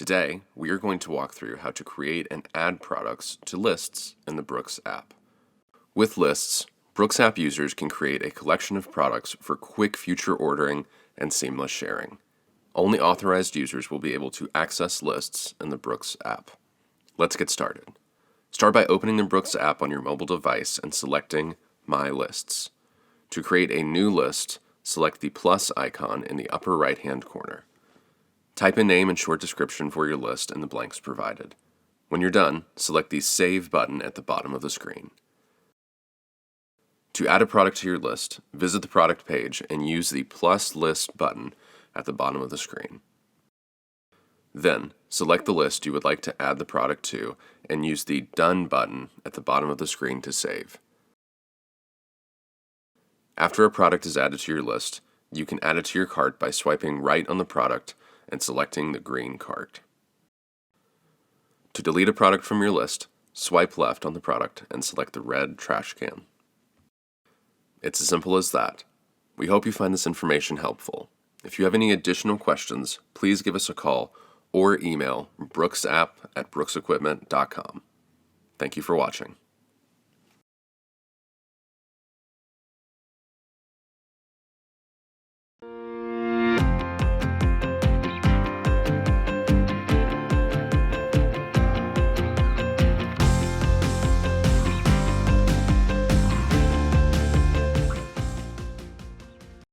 Today, we are going to walk through how to create and add products to lists in the Brooks app. With lists, Brooks app users can create a collection of products for quick future ordering and seamless sharing. Only authorized users will be able to access lists in the Brooks app. Let's get started. Start by opening the Brooks app on your mobile device and selecting My Lists. To create a new list, select the plus icon in the upper right-hand corner. Type a name and short description for your list in the blanks provided. When you're done, select the Save button at the bottom of the screen. To add a product to your list, visit the product page and use the plus list button at the bottom of the screen. Then, select the list you would like to add the product to and use the Done button at the bottom of the screen to save. After a product is added to your list, you can add it to your cart by swiping right on the product and selecting the green cart. To delete a product from your list, swipe left on the product and select the red trash can. It's as simple as that. We hope you find this information helpful. If you have any additional questions, please give us a call or email brooksapp@brooksequipment.com. Thank you for watching.